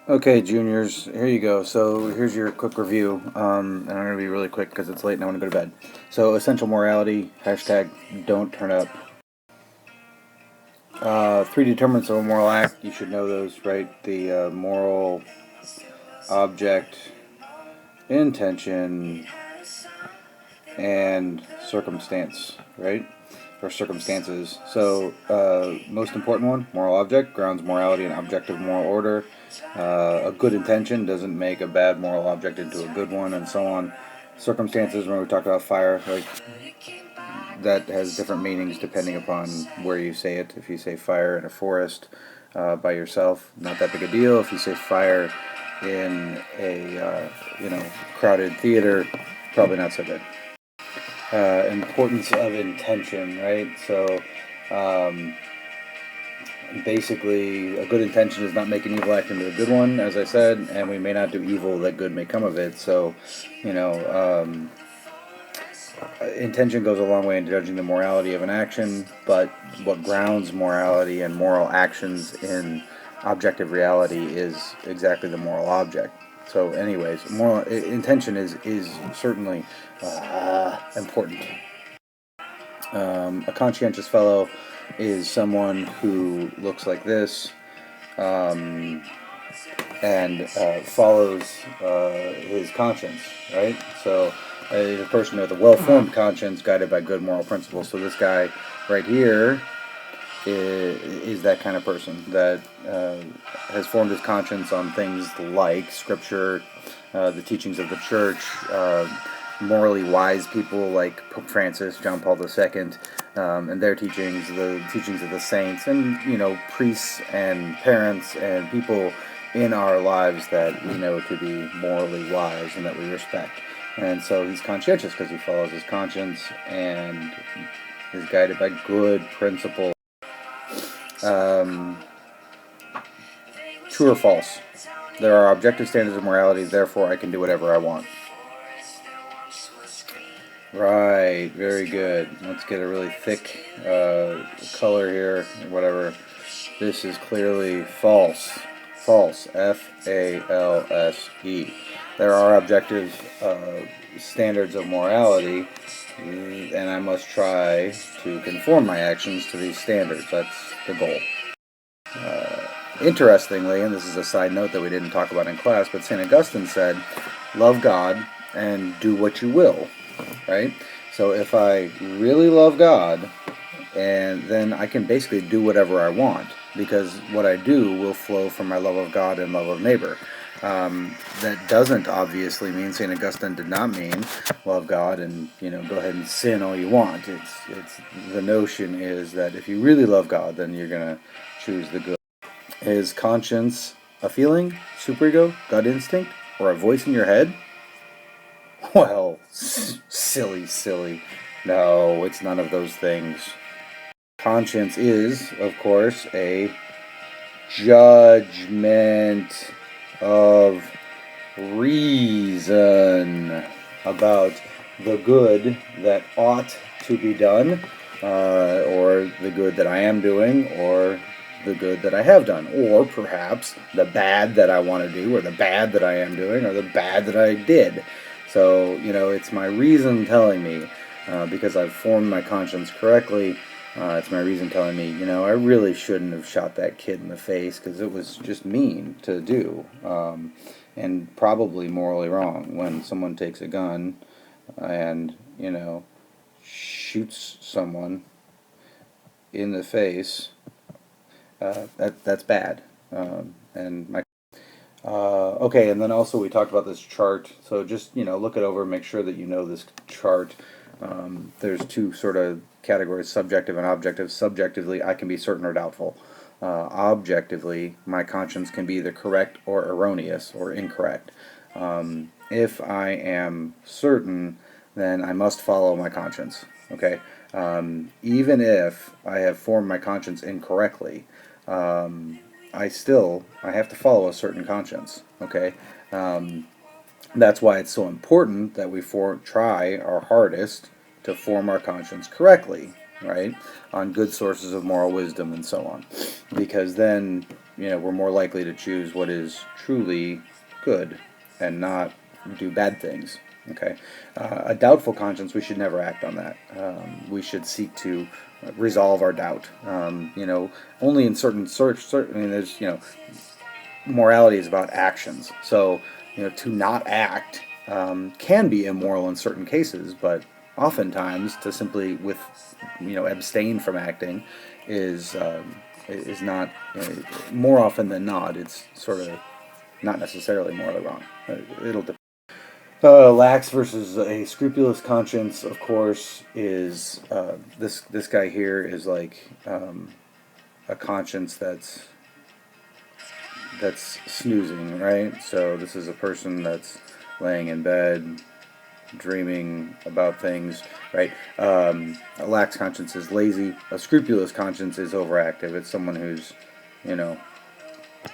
Okay, juniors, here you go. So here's your quick review, and I'm going to be really quick because it's late and I want to go to bed. So essential morality, hashtag don't turn up. Three determinants of a moral act, you should know those, right? The moral object, intention, and circumstance, right? Or circumstances. So, most important one, moral object, grounds morality and objective moral order. A good intention doesn't make a bad moral object into a good one, and so on. Circumstances, when we talk about fire, like that has different meanings depending upon where you say it. If you say fire in a forest by yourself, not that big a deal. If you say fire in a crowded theater, probably not so good. Importance of intention, right? So, um, basically, a good intention is not make an evil act into a good one, as I said, and we may not do evil that good may come of it. So, you know, intention goes a long way in judging the morality of an action, but what grounds morality and moral actions in objective reality is exactly the moral object. So, anyways, moral intention is certainly important. A conscientious fellow is someone who looks like this um, and follows his conscience, right? So, a person with a well-formed conscience, guided by good moral principles. So, this guy right here is that kind of person that has formed his conscience on things like Scripture, the teachings of the Church, morally wise people like Pope Francis, John Paul II, and their teachings, the teachings of the saints, and priests and parents and people in our lives that we know to be morally wise and that we respect. And so he's conscientious because he follows his conscience and is guided by good principles. Um, True or false? There are objective standards of morality, therefore I can do whatever I want. Right, very good. Let's get a really thick color here, whatever. This is clearly false. False. False. There are objective standards of morality, and I must try to conform my actions to these standards. That's the goal. Interestingly, and this is a side note that we didn't talk about in class, but St. Augustine said, love God and do what you will, right? So if I really love God, and then I can basically do whatever I want, because what I do will flow from my love of God and love of neighbor. That doesn't obviously mean, St. Augustine did not mean love God and go ahead and sin all you want. It's the notion is that if you really love God, then you're gonna choose the good. Is conscience a feeling, superego, gut instinct, or a voice in your head? Well, silly. No, it's none of those things. Conscience is, of course, a judgment of reason about the good that ought to be done, or the good that I am doing, or the good that I have done, or perhaps the bad that I want to do, or the bad that I am doing, or the bad that I did. So, it's my reason telling me, because I've formed my conscience correctly, it's my reason telling me, I really shouldn't have shot that kid in the face because it was just mean to do, and probably morally wrong. When someone takes a gun and, shoots someone in the face, that's bad. And my Okay, and then also we talked about this chart. So just look it over, make sure that you know this chart. There's two sort of categories: subjective and objective. Subjectively, I can be certain or doubtful. Objectively, my conscience can be either correct or erroneous or incorrect. If I am certain, then I must follow my conscience. Okay, even if I have formed my conscience incorrectly. I have to follow a certain conscience. Okay, that's why it's so important that we try our hardest to form our conscience correctly, right? On good sources of moral wisdom and so on, because then we're more likely to choose what is truly good and not do bad things. Okay, a doubtful conscience, we should never act on that. We should seek to resolve our doubt. Only in certain. I mean, there's morality is about actions. So to not act can be immoral in certain cases, but oftentimes to simply abstain from acting is not. More often than not, it's sort of not necessarily morally wrong. It'll depend. Lax versus a scrupulous conscience, of course, is this guy here is like a conscience that's snoozing, right? So this is a person that's laying in bed, dreaming about things, right? A lax conscience is lazy. A scrupulous conscience is overactive. It's someone who's,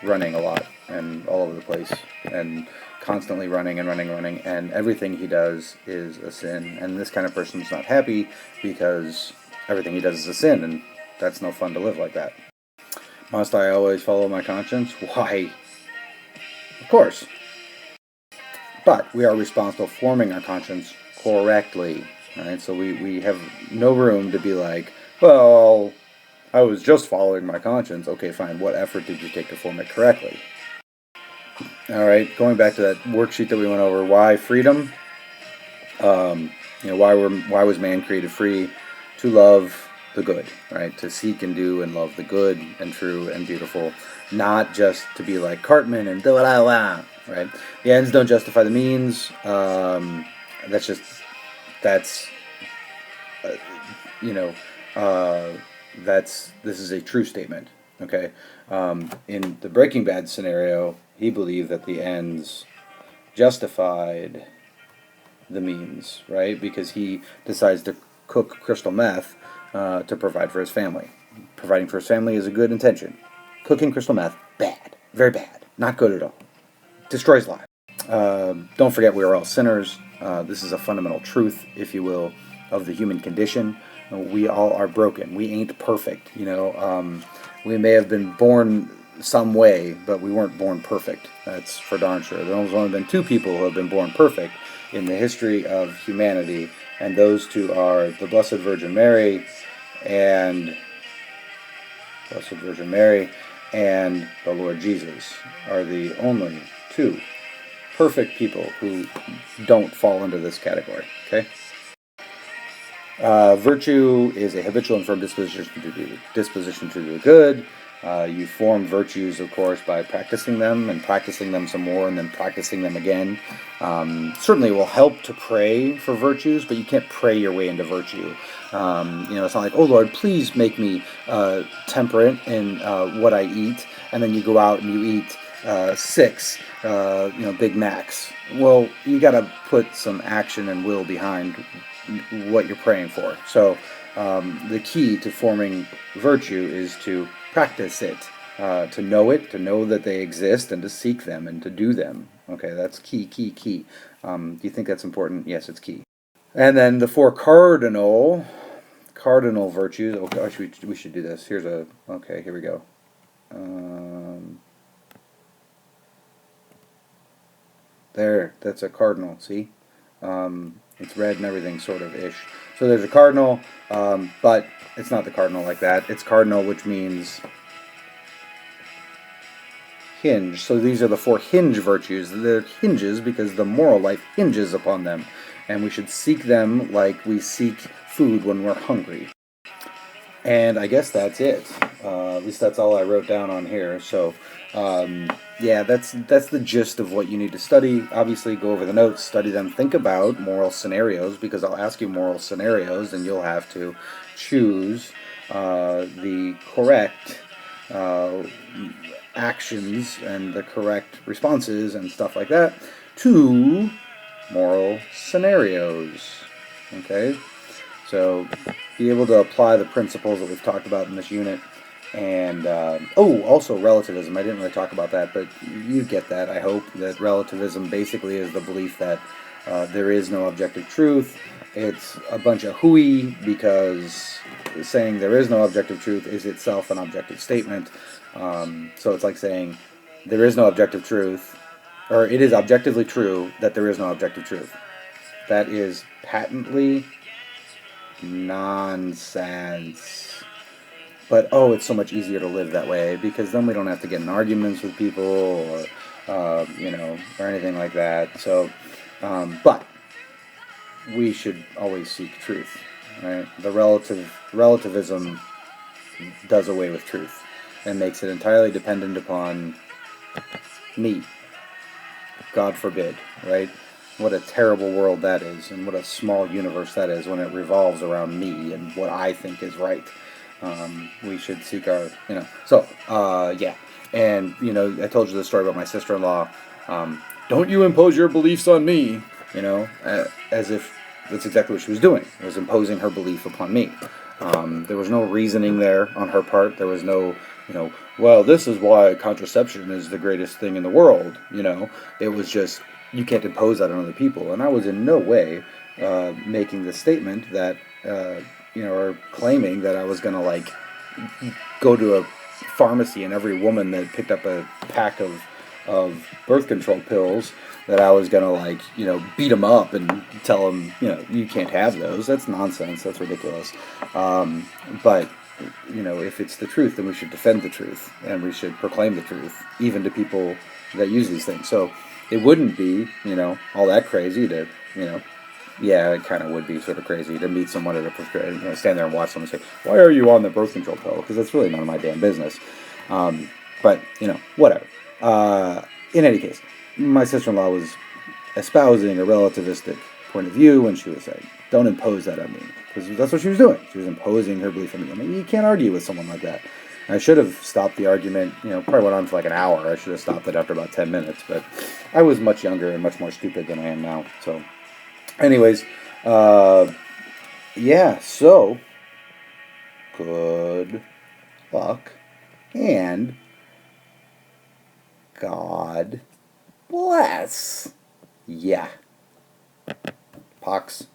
running a lot and all over the place and constantly running and running, and everything he does is a sin. And this kind of person's not happy because everything he does is a sin, and that's no fun to live like that. Must I always follow my conscience? Why? Of course. But we are responsible for forming our conscience correctly. Right? So we have no room to be like, well, I was just following my conscience. Okay, fine. What effort did you take to form it correctly? All right, going back to that worksheet that we went over, why freedom? Why was man created free? To love the good, right? To seek and do and love the good and true and beautiful, not just to be like Cartman and blah blah blah, right? The ends don't justify the means. This is a true statement. Okay, in the Breaking Bad scenario, he believed that the ends justified the means, right? Because he decides to cook crystal meth to provide for his family. Providing for his family is a good intention. Cooking crystal meth, bad. Very bad. Not good at all. Destroys lives. Don't forget we are all sinners. This is a fundamental truth, if you will, of the human condition. We all are broken. We ain't perfect. We may have been born some way, but we weren't born perfect. That's for darn sure. There's only been two people who have been born perfect in the history of humanity, and those two are the Blessed Virgin Mary and the Lord Jesus are the only two perfect people who don't fall into this category. Okay. Virtue is a habitual and firm disposition to do good. You form virtues, of course, by practicing them and practicing them some more and then practicing them again. Certainly it will help to pray for virtues, but you can't pray your way into virtue. It's not like, oh Lord, please make me temperate in what I eat, and then you go out and you eat 6 Big Macs. Well, you got to put some action and will behind what you're praying for. So the key to forming virtue is to practice it, to know that they exist, and to seek them and to do them. Okay, that's key. Do you think that's important? Yes, it's key. And then the 4 cardinal virtues. Oh gosh, we should do this. Here we go. There, that's a cardinal. See, it's red and everything, sort of ish. So there's a cardinal, but it's not the cardinal like that. It's cardinal, which means hinge. So these are the 4 hinge virtues. They're hinges because the moral life hinges upon them, and we should seek them like we seek food when we're hungry. And I guess that's it. At least that's all I wrote down on here. So, that's the gist of what you need to study. Obviously, go over the notes, study them, think about moral scenarios, because I'll ask you moral scenarios, and you'll have to choose the correct actions and the correct responses and stuff like that to moral scenarios. Okay? So, be able to apply the principles that we've talked about in this unit. And, also relativism. I didn't really talk about that, but you get that, I hope, that relativism basically is the belief that there is no objective truth. It's a bunch of hooey because saying there is no objective truth is itself an objective statement. So it's like saying there is no objective truth, or it is objectively true that there is no objective truth. That is patently nonsense. But oh, it's so much easier to live that way because then we don't have to get in arguments with people or or anything like that. So, but we should always seek truth, right? The relativism does away with truth and makes it entirely dependent upon me. God forbid, right? What a terrible world that is, and what a small universe that is when it revolves around me and what I think is right. We should seek our, yeah. And, I told you the story about my sister-in-law. Don't you impose your beliefs on me, as if that's exactly what she was doing. It was imposing her belief upon me. There was no reasoning there on her part. There was no, well, this is why contraception is the greatest thing in the world. It was just, you can't impose that on other people. And I was in no way making the statement that, or claiming that I was going to, go to a pharmacy and every woman that picked up a pack of birth control pills that I was going to, beat them up and tell them, you can't have those. That's nonsense. That's ridiculous. But, if it's the truth, then we should defend the truth and we should proclaim the truth, even to people that use these things. So it wouldn't be, all that crazy to, yeah, it kind of would be sort of crazy to meet someone at a stand there and watch someone say, "Why are you on the birth control pill?" Because that's really none of my damn business. But whatever. In any case, my sister-in-law was espousing a relativistic point of view, and she was saying, "Don't impose that on me," because that's what she was doing. She was imposing her belief on me. I mean, you can't argue with someone like that. I should have stopped the argument. Probably went on for like an hour. I should have stopped it after about 10 minutes. But I was much younger and much more stupid than I am now. So. Anyways, yeah, so good luck and God bless. Yeah. Pox.